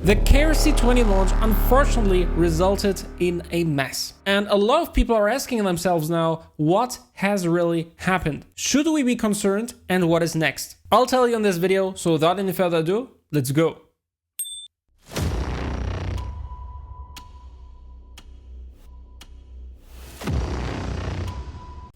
The KRC20 launch unfortunately resulted in a mess. And a lot of people are asking themselves now, what has really happened? Should we be concerned and what is next? I'll tell you in this video, so without any further ado, let's go.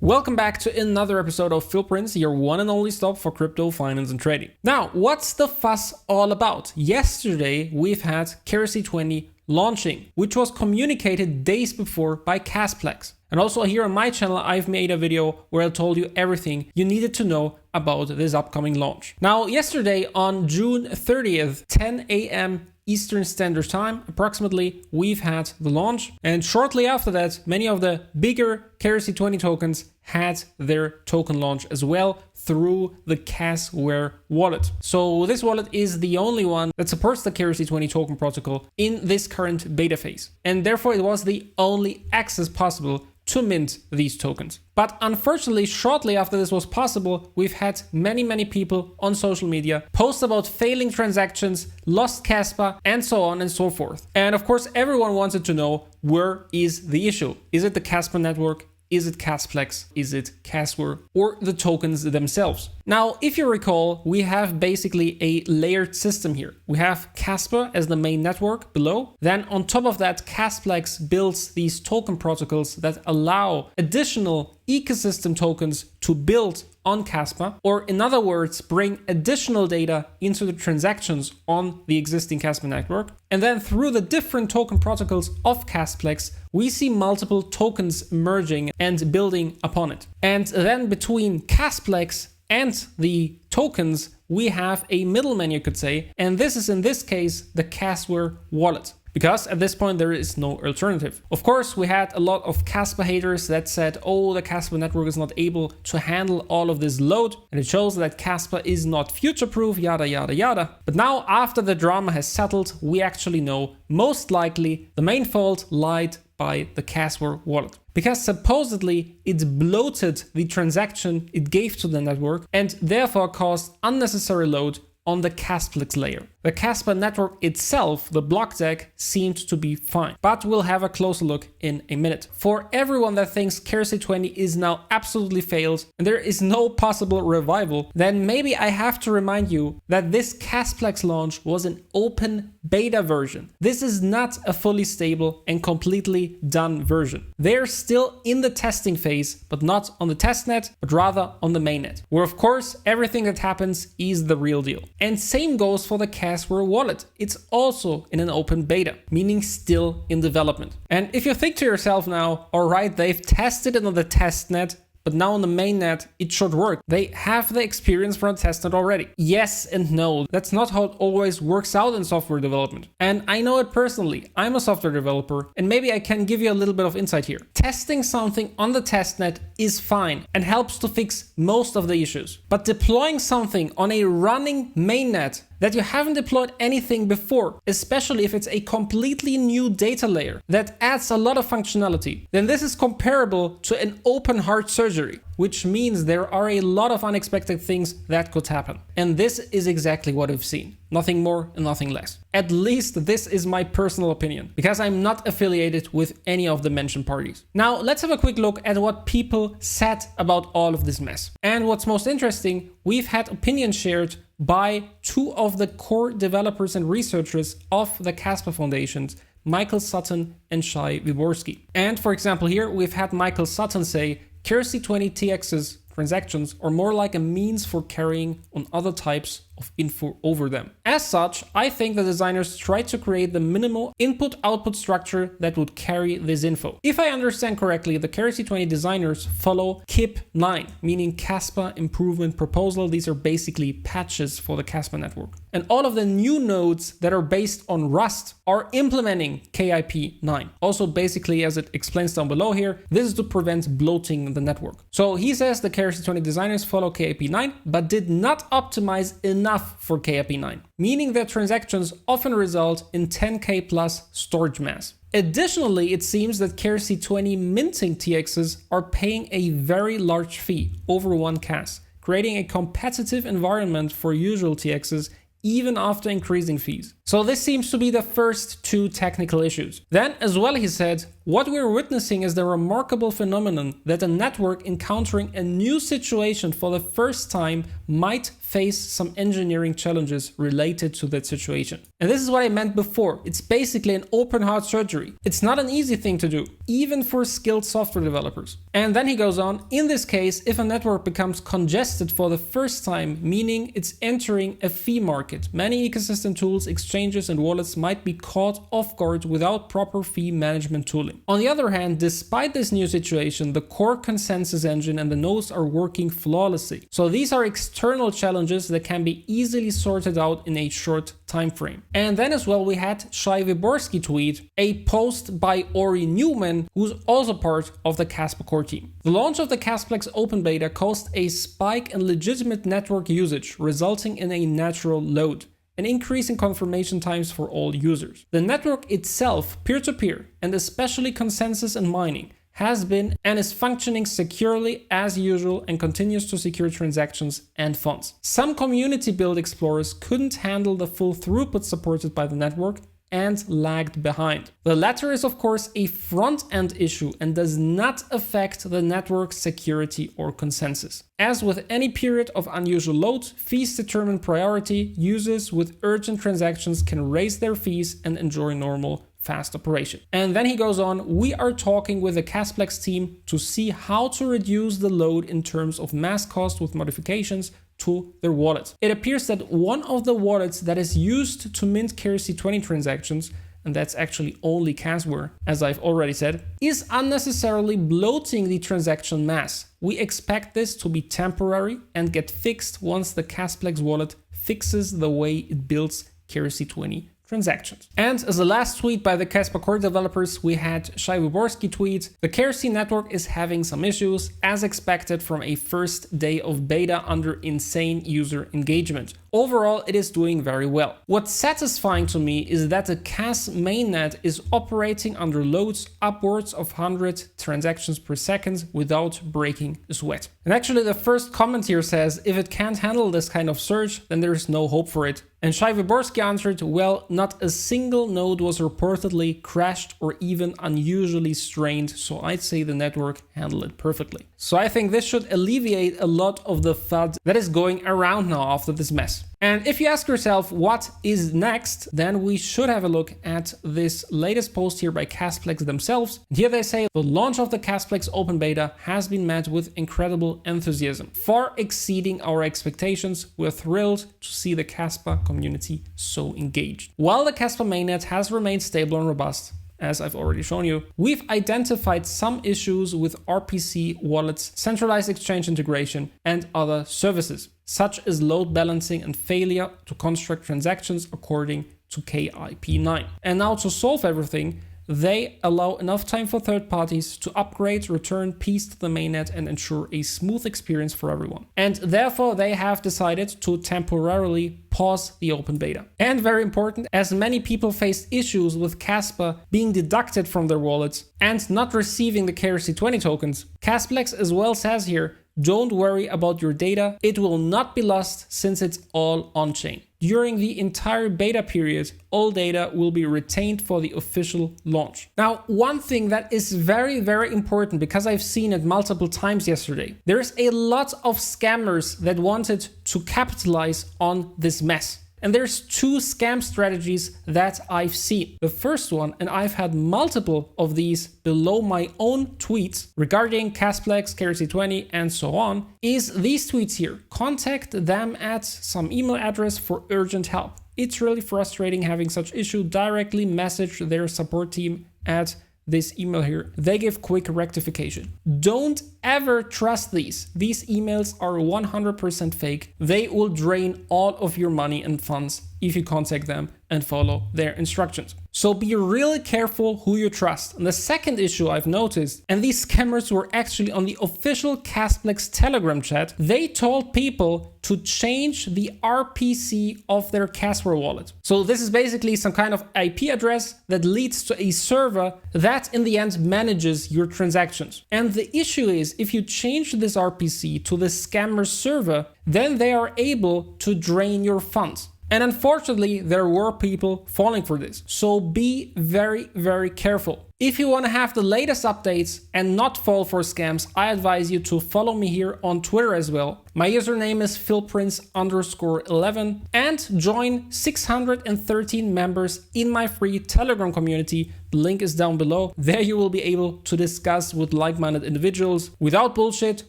Welcome back to another episode of Philprints, your one and only stop for crypto, finance and trading. Now, what's the fuss all about? Yesterday, we've had KRC20 launching, which was communicated days before by Kaspa. And also here on my channel, I've made a video where I told you everything you needed to know about this upcoming launch. Now, yesterday on June 30th, 10 a.m. Eastern Standard Time, approximately, we've had the launch. And shortly after that, many of the bigger KRC20 tokens had their token launch as well through the Kaspa wallet. So this wallet is the only one that supports the KRC20 token protocol in this current beta phase. And therefore it was the only access possible to mint these tokens. But unfortunately, shortly after this was possible, we've had many people on social media post about failing transactions, lost Kaspa, and so on and so forth. And of course, everyone wanted to know, where is the issue? Is it the Kaspa network? Is it Kaspa? Is it Kaspa? Or the tokens themselves? Now, if you recall, we have basically a layered system here. We have Kaspa as the main network below. Then on top of that, Kaspa builds these token protocols that allow additional ecosystem tokens to build on Kaspa, or in other words, bring additional data into the transactions on the existing Kaspa network. And then through the different token protocols of Kaspa, we see multiple tokens merging and building upon it. And then between Kaspa and the tokens, we have a middleman, you could say, and this is in this case the Kaspa wallet. Because at this point there is no alternative. Of course, we had a lot of Kaspa haters that said, oh, the Kaspa network is not able to handle all of this load, and it shows that Kaspa is not future-proof, yada yada yada. But now, after the drama has settled, we actually know most likely the main fault lied by the Kaspa wallet. Because supposedly it bloated the transaction it gave to the network and therefore caused unnecessary load on the Kaspa layer. The Kaspa network itself, the block deck, seemed to be fine, but we'll have a closer look in a minute. For everyone that thinks KRC20 is now absolutely failed and there is no possible revival, then maybe I have to remind you that this Kaspa launch was an open beta version. This is not a fully stable and completely done version. They're still in the testing phase, but not on the testnet, but rather on the mainnet, where of course everything that happens is the real deal. And same goes for the Kaspa wallet. It's also in an open beta, meaning still in development. And if you think to yourself now, all right, they've tested it on the testnet, but now on the mainnet, it should work. They have the experience from the testnet already. Yes and no. That's not how it always works out in software development. And I know it personally. I'm a software developer, and maybe I can give you a little bit of insight here. Testing something on the testnet is fine and helps to fix most of the issues. But deploying something on a running mainnet that you haven't deployed anything before, especially if it's a completely new data layer that adds a lot of functionality, then this is comparable to an open heart surgery, which means there are a lot of unexpected things that could happen. And this is exactly what we've seen. Nothing more and nothing less. At least this is my personal opinion, because I'm not affiliated with any of the mentioned parties. Now, let's have a quick look at what people said about all of this mess. And what's most interesting, we've had opinions shared by two of the core developers and researchers of the Kaspa Foundations, Michael Sutton and Shai Wyborski. And for example, here we've had Michael Sutton say, KRC20 TX's transactions are more like a means for carrying on other types of info over them. As such, I think the designers tried to create the minimal input-output structure that would carry this info. If I understand correctly, the KRC20 designers follow KIP 9, meaning Kaspa Improvement Proposal. These are basically patches for the Kaspa network. And all of the new nodes that are based on Rust are implementing KIP 9. Also, basically, as it explains down below here, this is to prevent bloating the network. So he says the KRC20 designers follow KIP 9, but did not optimize enough for KIP 9, meaning that transactions often result in 10K plus storage mass. Additionally, it seems that KRC20 minting TXs are paying a very large fee, over 1 KAS, creating a competitive environment for usual TXs even after increasing fees. So this seems to be the first two technical issues. Then as well he said, what we're witnessing is the remarkable phenomenon that a network encountering a new situation for the first time might face some engineering challenges related to that situation. And this is what I meant before. It's basically an open heart surgery. It's not an easy thing to do, even for skilled software developers. And then he goes on, in this case, if a network becomes congested for the first time, meaning it's entering a fee market, many ecosystem tools, exchanges and wallets might be caught off guard without proper fee management tooling. On the other hand, despite this new situation, the core consensus engine and the nodes are working flawlessly. So these are external challenges that can be easily sorted out in a short time frame. And then as well we had Shai Wyborski tweet a post by Ori Newman, who's also part of the Kaspa core team. The launch of the Kasplex open beta caused a spike in legitimate network usage, resulting in a natural load, an increase in confirmation times for all users. The network itself, peer-to-peer, and especially consensus and mining, has been and is functioning securely as usual and continues to secure transactions and funds. Some community build explorers couldn't handle the full throughput supported by the network and lagged behind. The latter is of course a front-end issue and does not affect the network's security or consensus. As with any period of unusual load, fees determine priority. Users with urgent transactions can raise their fees and enjoy normal fast operation. And then he goes on, we are talking with the Kasplex team to see how to reduce the load in terms of mass cost with modifications to their wallet. It appears that one of the wallets that is used to mint KRC20 transactions, and that's actually only Kasware, as I've already said, is unnecessarily bloating the transaction mass. We expect this to be temporary and get fixed once the Kasplex wallet fixes the way it builds KRC20 transactions. And as a last tweet by the Kaspa core developers, we had Shai Wyborski tweet, the KRC network is having some issues as expected from a first day of beta under insane user engagement. Overall, it is doing very well. What's satisfying to me is that the Kas mainnet is operating under loads upwards of 100 transactions per second without breaking a sweat. And actually the first comment here says, if it can't handle this kind of surge, then there is no hope for it. And Shai Wyborski answered, well, not a single node was reportedly crashed or even unusually strained, so I'd say the network handled it perfectly. So I think this should alleviate a lot of the FUD that is going around now after this mess. And if you ask yourself what is next, then we should have a look at this latest post here by Kasplex themselves. And here they say the launch of the Kasplex open beta has been met with incredible enthusiasm, far exceeding our expectations. We're thrilled to see the Kaspa community so engaged. While the Kaspa mainnet has remained stable and robust, as I've already shown you, we've identified some issues with RPC wallets, centralized exchange integration, and other services, such as load balancing and failure to construct transactions according to KIP9. And now to solve everything, they allow enough time for third parties to upgrade, return peace to the mainnet and ensure a smooth experience for everyone. And therefore they have decided to temporarily pause the open beta. And very important, as many people faced issues with Kaspa being deducted from their wallets and not receiving the KRC20 tokens, Kasplex as well says here, don't worry about your data, it will not be lost since it's all on-chain. During the entire beta period, all data will be retained for the official launch. Now, one thing that is very, very important, because I've seen it multiple times yesterday, there's a lot of scammers that wanted to capitalize on this mess. And there's two scam strategies that I've seen. The first one, and I've had multiple of these below my own tweets regarding Kasplex, KRC20, and so on, is these tweets here. Contact them at some email address for urgent help. It's really frustrating having such issue. Directly message their support team at this email here. They give quick rectification. Don't ever trust these. These emails are 100% fake. They will drain all of your money and funds if you contact them and follow their instructions. So be really careful who you trust. And the second issue I've noticed, and these scammers were actually on the official Kasplex Telegram chat, they told people to change the RPC of their Kasware wallet. So this is basically some kind of IP address that leads to a server that in the end manages your transactions. And the issue is, if you change this RPC to the scammer server, then they are able to drain your funds. And unfortunately, there were people falling for this. So be very, very careful. If you want to have the latest updates and not fall for scams, I advise you to follow me here on Twitter as well. My username is philprince_11 and join 613 members in my free Telegram community. The link is down below. There you will be able to discuss with like-minded individuals without bullshit,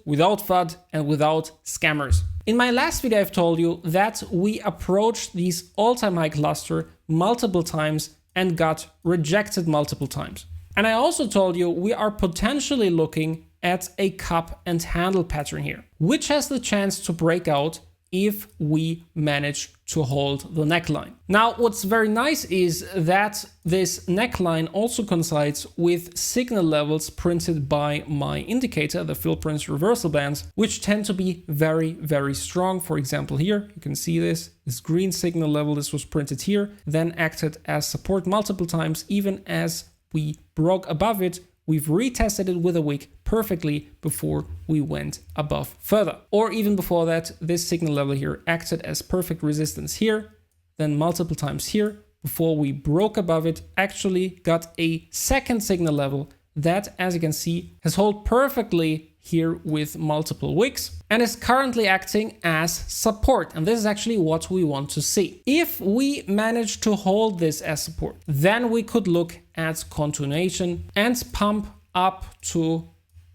without FUD, and without scammers. In my last video, I've told you that we approached these all-time high cluster multiple times and got rejected multiple times. And I also told you we are potentially looking at a cup and handle pattern here, which has the chance to break out if we manage to hold the neckline. Now, what's very nice is that this neckline also coincides with signal levels printed by my indicator, the Philprince reversal bands, which tend to be very, very strong. For example, here, you can see this green signal level, this was printed here, then acted as support multiple times, even as we broke above it. We've retested it with a wick perfectly before we went above further. Or even before that, this signal level here acted as perfect resistance here, then multiple times here, before we broke above it, actually got a second signal level that, as you can see, has held perfectly here with multiple wicks and is currently acting as support. And this is actually what we want to see. If we manage to hold this as support, then we could look at continuation and pump up to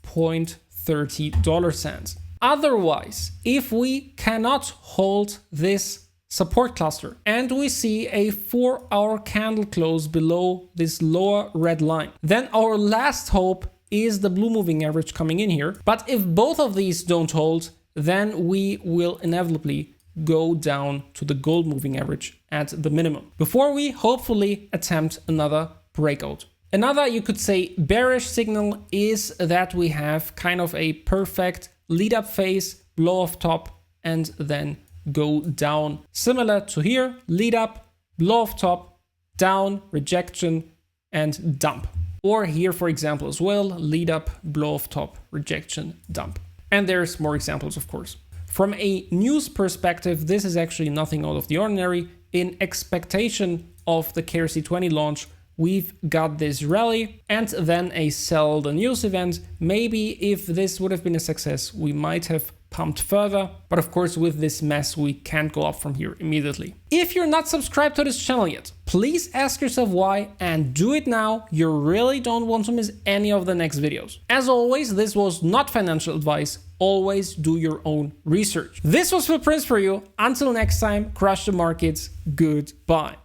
$0.30. Otherwise, if we cannot hold this support cluster and we see a 4-hour candle close below this lower red line, then our last hope is the blue moving average coming in here. But if both of these don't hold, then we will inevitably go down to the gold moving average at the minimum before we hopefully attempt another breakout. Another, you could say, bearish signal is that we have kind of a perfect lead up phase, blow off top, and then go down. Similar to here, lead up, blow off top, down, rejection, and dump. Or here, for example, as well, lead up, blow off top, rejection, dump. And there's more examples, of course. From a news perspective, this is actually nothing out of the ordinary. In expectation of the KRC20 launch, we've got this rally and then a sell the news event. Maybe if this would have been a success, we might have pumped further. But of course, with this mess, we can't go up from here immediately. If you're not subscribed to this channel yet, please ask yourself why and do it now. You really don't want to miss any of the next videos. As always, this was not financial advice. Always do your own research. This was Philprince for you. Until next time, crush the markets. Goodbye.